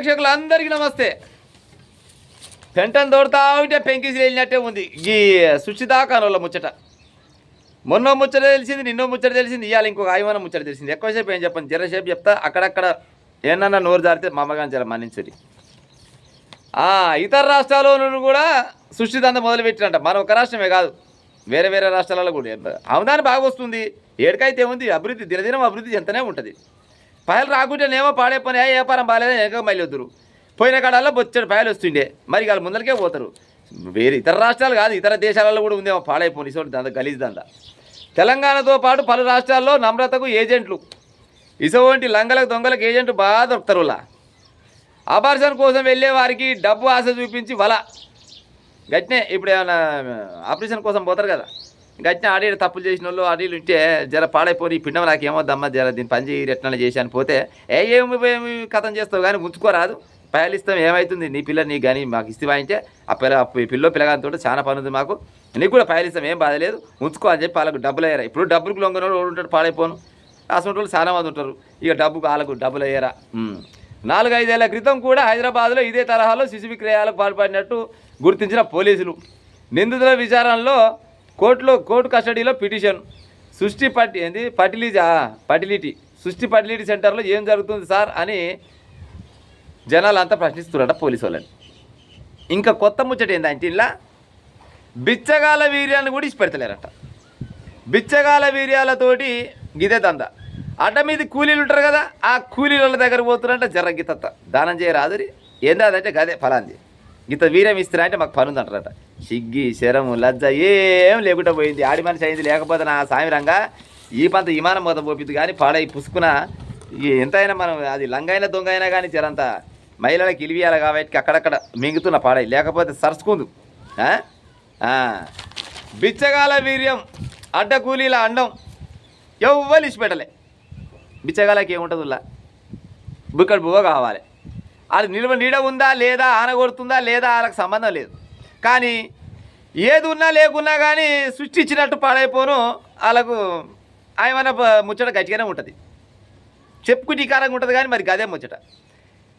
ప్రేక్షకులందరికీ నమస్తే. పెంటను దోడుతా ఉంటే పెంకిసి వెళ్ళినట్టే ఉంది ఈ సుచిదాకానంలో ముచ్చట. మొన్నో ముచ్చట తెలిసింది, నిన్నో ముచ్చట తెలిసింది, ఇవాళ ఇంకొక ఆయమన ముచ్చట తెలిసింది. ఎక్కువసేపు ఏం చెప్పండి, జరసేపు చెప్తా. అక్కడక్కడ ఏమన్నా నోరు జారితే మా అమ్మగాని జర మన్నించరి. ఇతర రాష్ట్రాల్లో కూడా సృష్టిదంతా మొదలుపెట్టినంట. మన ఒక రాష్ట్రమే కాదు, వేరే వేరే రాష్ట్రాలలో కూడా ఆమెదాన్ని బాగా వస్తుంది. ఏడికైతే ఉంది అభివృద్ధి, దినదినం అభివృద్ధి చెంతనే ఉంటుంది. పాయలు రాకుంటేనేమో పాడే పని వ్యాపారం బాగాలేదని వెనక మళ్ళీ వద్దురు. పోయిన కాడాల్లో బొచ్చడి పాయలు వస్తుండే, మరి వాళ్ళు ముందరికే పోతారు. వేరే ఇతర రాష్ట్రాలు కాదు, ఇతర దేశాలలో కూడా ఉందేమో పాడైపోయి ఇటువంటి గలీజ్దండ. తెలంగాణతో పాటు పలు రాష్ట్రాల్లో నమ్రతకు ఏజెంట్లు, ఇటువంటి లంగలకు దొంగలకు ఏజెంట్లు బాగా దొరుకుతారు. వాళ్ళ ఆపరేషన్ కోసం వెళ్ళే వారికి డబ్బు ఆశ చూపించి వల గట్టినే. ఇప్పుడు ఏమైనా ఆపరేషన్ కోసం పోతారు కదా, గట్టిన ఆడీడు తప్పులు చేసిన వాళ్ళు ఆడీలు ఉంటే జర పాడైపోయి ఈ పిండం నాకు ఏమొద్దమ్మా, జర దీన్ని పని చేయి ఎట్లా చేశాను పోతే ఏమి కథం చేస్తావు కానీ ఉంచుకోరాదు, పైలు ఇస్తాం ఏమవుతుంది నీ పిల్ల నీకు కానీ మాకు ఇస్తే వాయించే ఆ పిల్లగానితో చాలా పని ఉంది మాకు, నీకు కూడా పైలు ఇస్తాం ఏం బాధ లేదు ఉంచుకో అని చెప్పి వాళ్ళకు డబ్బులు అయ్యారా. ఇప్పుడు డబ్బులకు లొంగనోడు ఉంటాడు పాడైపోను, అసలు వాళ్ళు చాలా మంది ఉంటారు. ఇక డబ్బుకు వాళ్ళకు డబ్బులు అయ్యారా. 4-5 ఏళ్ల క్రితం కూడా హైదరాబాద్లో ఇదే తరహాలో శిశు విక్రయాలకు పాల్పడినట్టు గుర్తించిన పోలీసులు నిందితుల విచారణలో కోర్టు కస్టడీలో పిటిషన్. ఫర్టిలిటీ సెంటర్లో ఏం జరుగుతుంది సార్ అని జనాలు అంతా ప్రశ్నిస్తున్నారట పోలీసు వాళ్ళని. ఇంకా కొత్త ముచ్చట ఏంటంటే ఇలా బిచ్చగాల వీర్యాన్ని కూడా ఇచ్చిపెడతలేరట. బిచ్చగాల వీర్యాలతోటి గిదే దందా. అడ్డ మీద కూలీలు ఉంటారు కదా, ఆ కూలీల దగ్గర పోతున్నారంట. జర్ర గిత్త దానం చేయరాదురి ఏందా అదంటే గదే ఫలాంది గిత్త వీర్యం ఇస్తారా అంటే మాకు పని ఉందంటారట. సిగ్గి శరము లజ్జ ఏం లేకుండా పోయింది. ఆడి మనిషి అయింది, లేకపోతే నా సామిరంగా ఈ పంత విమానం మొత్తం పోపిద్దు కానీ పాడై పుసుకున ఎంతైనా మనం అది లంగైనా దొంగ అయినా కానీ జరంత మహిళలకు ఇలివియాలి కాబట్టి అక్కడక్కడ మింగుతున్న పాడై, లేకపోతే సరుచుకుందు. బిచ్చగాల వీర్యం అడ్డ కూలీల అండం ఎవ్వరు ఇచ్చిపెట్టలే. బిచ్చగాలకి ఏముంటుందిలా బుక్కడు బువ్వ కావాలి. అది నీడ ఉందా లేదా, ఆనగొడుతుందా లేదా, వాళ్ళకి సంబంధం లేదు. కానీ ఏది ఉన్నా లేకున్నా కానీ సృష్టించినట్టు పాడైపోను వాళ్ళకు ఆయన ముచ్చట గట్టిగానే ఉంటుంది, చెప్పుకుటీకారంగా ఉంటుంది. కానీ మరి గదే ముచ్చట.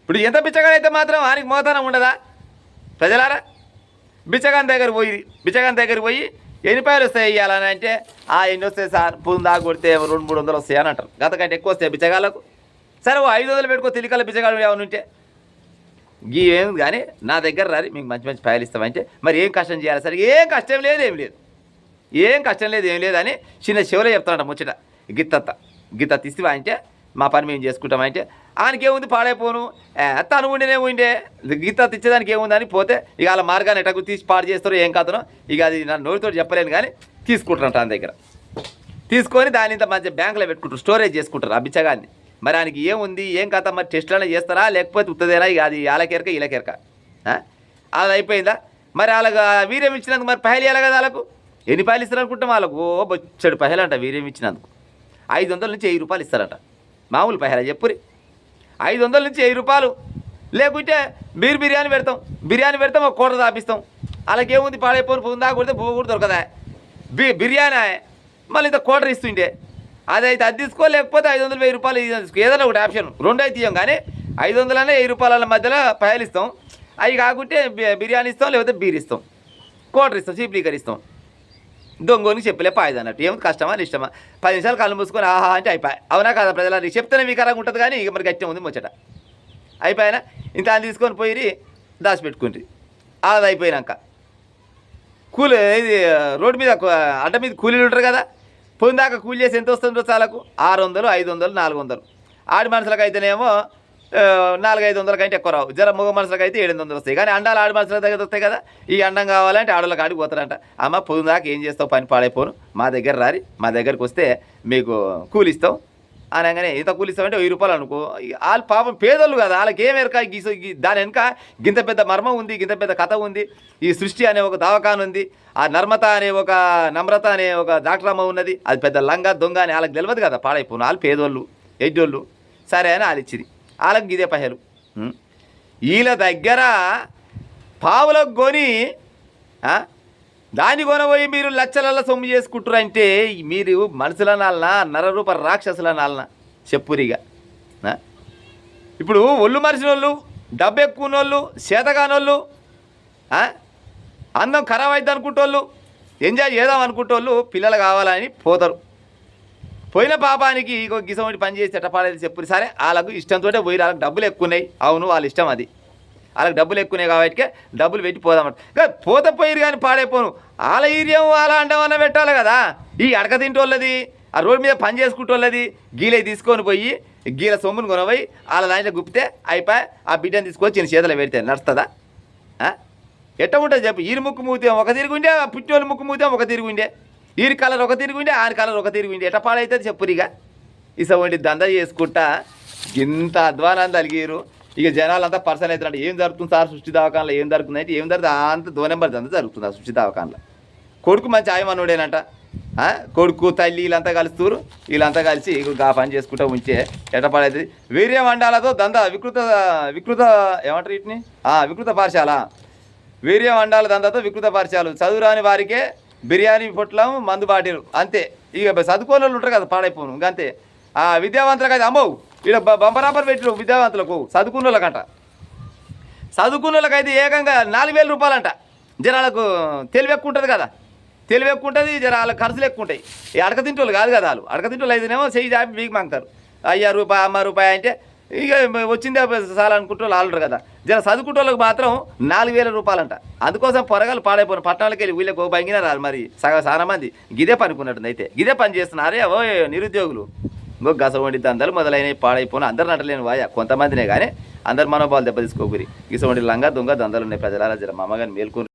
ఇప్పుడు ఎంత బిచ్చగాడైతే మాత్రం ఆయనకి మోతానం ఉండదా ప్రజలారా. బిచ్చగాని దగ్గర పోయి ఎన్ని రూపాయలు వస్తాయి ఇవ్వాలని అంటే ఎన్ని వస్తాయి సార్, పుందా కొడితే 200-300 వస్తాయి అని అంటారు. గతకంటే ఎక్కువ వస్తాయి బిచ్చగాళ్ళకు. సరే 500 పెట్టుకో తెలికల బిచ్చగాడు ఏమైనా ఉంటే ఏం కానీ నా దగ్గర రారి మీకు మంచి మంచి పాయలు ఇస్తామంటే మరి ఏం కష్టం చేయాలి సార్. ఏం కష్టం లేదు ఏం లేదు అని చిన్న చెవులో చెప్తానంట ముచ్చట. గిత్త ఇస్తే అంటే మా పని మేము చేసుకుంటామంటే ఆయనకి ఏముంది పాడైపోను, తను ఉండే గీత ఇచ్చేదానికి ఏముందని పోతే ఇక వాళ్ళ మార్గాన్ని ఎటకు తీసి పాడు చేస్తారో ఏం కాదనో ఇక అది నా నోటితో చెప్పలేను. కానీ తీసుకుంటారంట ఆయన దగ్గర. తీసుకొని దాని ఇంత మంచి బ్యాంకులో పెట్టుకుంటారు, స్టోరేజ్ చేసుకుంటారు ఆ బిచ్చగాన్ని. మరి ఆయనకి ఏముంది ఏం కథ, మరి టెస్టులనే చేస్తారా లేకపోతే ఉత్తదేనా, ఇక అది వాళ్ళకెరక వీళ్ళకెరక. అది అయిపోయిందా మరి వాళ్ళకి వీర్యం ఇచ్చినందుకు మరి పహలు ఇవ్వాలి కదా. వాళ్ళకు ఎన్ని పహలు ఇస్తారు అనుకుంటాం, వాళ్ళకు బొచ్చడు పహలు అంట వీర్యం ఇచ్చినందుకు. 500 నుంచి 1000 రూపాయలు ఇస్తారట. మామూలు పహల చెప్పురి 500 నుంచి 1000 రూపాయలు. లేకుంటే బిర్యానీ పెడతాం ఒక కోట దాపిస్తాం. వాళ్ళకేముంది పాడైపోను పుందా కొడితే పువ్వు కూడా దొరకదా. బిర్యానీ మళ్ళీ ఇంత కోటర్ ఇస్తుండే అదైతే అది తీసుకో, లేకపోతే 500-1000 రూపాయలు తీసుకో, ఏదైనా ఒకటి ఆప్షన్. 2 అయితే ఇవ్వం కానీ 500 అనే 1000 రూపాయల మధ్యలో పహలు ఇస్తాం. అవి కాకుంటే బిర్యానీ ఇస్తాం, లేకపోతే బీర్ ఇస్తాం, కోటర్ ఇస్తాం, చీప్ లీకర్ ఇస్తాం. దొంగోనికి చెప్పలే పాయదు అన్నట్టు. ఏమి కష్టమా ఇష్టమా, 10 నిమిషాలు కళ్ళు మూసుకొని ఆహా అంటే అయిపోయి. అవునా కదా ప్రజలు చెప్తేనే వికారంగా ఉంటుంది కానీ ఇక మరి గట్టిగా ఉంది ముచ్చట. అయిపోయినా ఇంత అని తీసుకొని పోయి దాచిపెట్టుకుంటారు. అది అయిపోయినాక ఇది రోడ్డు మీద అడ్డ మీద కూలీలు ఉంటారు కదా, పొందాక కూలి చేసి ఎంత వస్తుందో చాలకు 600, 500, 400. ఆడి మనుషులకు అయితేనేమో 400-500 కంటే ఎక్కువ రావు. జర మగ మనుషులకు అయితే 700 వస్తాయి. కానీ అండాలు ఆడి మనుషుల దగ్గర వస్తాయి కదా. ఈ అండం కావాలంటే ఆడోళ్ళకి ఆడికి పోతారంట. అమ్మ పొందాక ఏం చేస్తావు, పని పాడైపోను, మా దగ్గర రారి, మా దగ్గరికి వస్తే మీకు కూలి ఇస్తాం అనగానే ఇంత కూలి ఇస్తామంటే 1000 రూపాయలు అనుకో. వాళ్ళు పాపం పేదోళ్ళు కదా, వాళ్ళకి ఏమేరక దాని వెనక గింత పెద్ద మర్మం ఉంది, గింత పెద్ద కథ ఉంది. ఈ సృష్టి అనే ఒక దవాఖాన ఉంది, ఆ నమ్రత అనే ఒక డాక్టర్ అమ్మ ఉన్నది. అది పెద్ద లంగా దొంగ అని వాళ్ళకి తెలియదు కదా పాడైపోను. వాళ్ళు పేదోళ్ళు ఎడ్డోళ్ళు. సరే అని వాళ్ళు ఇచ్చిరి. వాళ్ళకి ఇదే పహలు. వీళ్ళ దగ్గర పావులకు కొని దాన్ని కొనబోయి మీరు లక్షల సొమ్ము చేసుకుంటారంటే మీరు మనుషుల నాలన నరరూప రాక్షసుల నాలన చెప్పురిగా. ఇప్పుడు ఒళ్ళు మరిచిన వాళ్ళు డబ్బు ఎక్కువ ఉన్నోళ్ళు చేతగానోళ్ళు అందం ఖరాబ్ అవుతుంది అనుకుంటోళ్ళు ఎంజాయ్ చేద్దాం అనుకుంటోళ్ళు పిల్లలు కావాలని పోతారు. పోయిన పాపానికి ఇంకో గిసంటి పని చేసి ఎట్టపాడేది చెప్పు సరే వాళ్ళకు ఇష్టంతో పోయి వాళ్ళకి డబ్బులు ఎక్కువ ఉన్నాయి. అవును వాళ్ళ ఇష్టం అది, వాళ్ళకి డబ్బులు ఎక్కువ ఉన్నాయి కాబట్టి డబ్బులు పెట్టి పోదామంట. పోతే పోయిరు కానీ పాడైపోను వాళ్ళ ఈర్యం వాళ్ళ అండమన్న పెట్టాలి కదా. ఈ అడక తింటోళ్ళది ఆ రోడ్డు మీద పని చేసుకుంటోళ్ళది గీలే తీసుకొని పోయి గీల సొమ్మును కొనపోయి వాళ్ళ దాంట్లో గుప్పితే అయిపోయి ఆ బిడ్డను తీసుకొని చిన్న చేతులు పెడితే నడుస్తుందా? ఎట్ట ఉంటుంది చెప్పు. ఈరి ముక్కు మూతేం ఒక తిరుగుండే, పుట్టోళ్ళు ముక్కు మూతేం ఒక తిరుగుండే, ఈరి కలర్ ఒక తిరుగుండే, ఆయన కలర్ ఒక తిరుగుండే, ఎట్ట పాడవుతుంది చెప్పురిగా. ఇసవంటి దందా చేసుకుంటా ఇంత అధ్వానాన్ని తలిగిరు. ఇక జనాలంతా పర్సన్ అవుతారంటే ఏం జరుగుతుంది సార్ సృష్టి దవాఖానలో ఏం జరుగుతుంది అంటే ఏం జరుగుతుంది అంత 2 నెంబర్ అంతా జరుగుతుంది ఆ సృష్టి దవాఖానలో. కొడుకు మంచి ఆయమనుడేనంట, కొడుకు తల్లి వీళ్ళంతా కలుస్తారు. వీళ్ళంతా కలిసి ఆ పని చేసుకుంటూ ఉంటే ఎట్టపడవుతుంది. వీర్య మండాలతో దందా వికృత ఏమంటారు వీటిని వికృత పాఠశాల. వీర్య మండాల దందాతో వికృత పాఠశాలలు. చదువురాని వారికే బిర్యానీ పొట్లం మందు బాటిలు అంతే. ఇక చదువుకోని వాళ్ళు ఉంటారు కదా పాడైపోను ఇంకంతే. విద్యావంతులకు అయితే అమ్మవు ఇక్కడ బంపరాపర్ పెట్టిరు విద్యావంతులకు. చదువుకున్న వాళ్ళకంట, చదువుకున్న వాళ్ళకైతే ఏకంగా 4,000 రూపాయలంట. జనాలకు తెలివి ఎక్కువ ఉంటుంది కదా, తెలివి ఎక్కువ ఉంటుంది, జనాల ఖర్చులు ఎక్కువ ఉంటాయి. ఈ అడక తింటోళ్ళు కాదు కదా వాళ్ళు. అడక తింటోళ్ళు అయితేనేమో చెయ్యి చాపి మీకు మంగుతారు. 5 రూపాయ 5 రూపాయ అంటే ఇక వచ్చిందే చాలా అనుకుంటూ వాళ్ళు కదా. జన చదువుకుంటోళ్ళకి మాత్రం 4,000 రూపాయలంట. అందుకోసం పొరగాలు పాడైపోయిన పట్టణాలకి వెళ్ళి వీళ్ళకి భంగిన రాదు మరి చాలా మంది గిదే పనుకున్నట్టుంది. అయితే గిదే పని చేస్తున్నారే ఓ నిరుద్యోగులు. గసవండి దందాలు మొదలైనవి పాడైపోయిన అందరు నటలేని వాయ కొంతమందినే కానీ అందరు మనోభావాలు దెబ్బతీసుకోకూరి. గిసవండి లంగా దొంగ దందాలు ఉన్నాయి ప్రజలారా. జర మా అమ్మగారిని మేల్కొని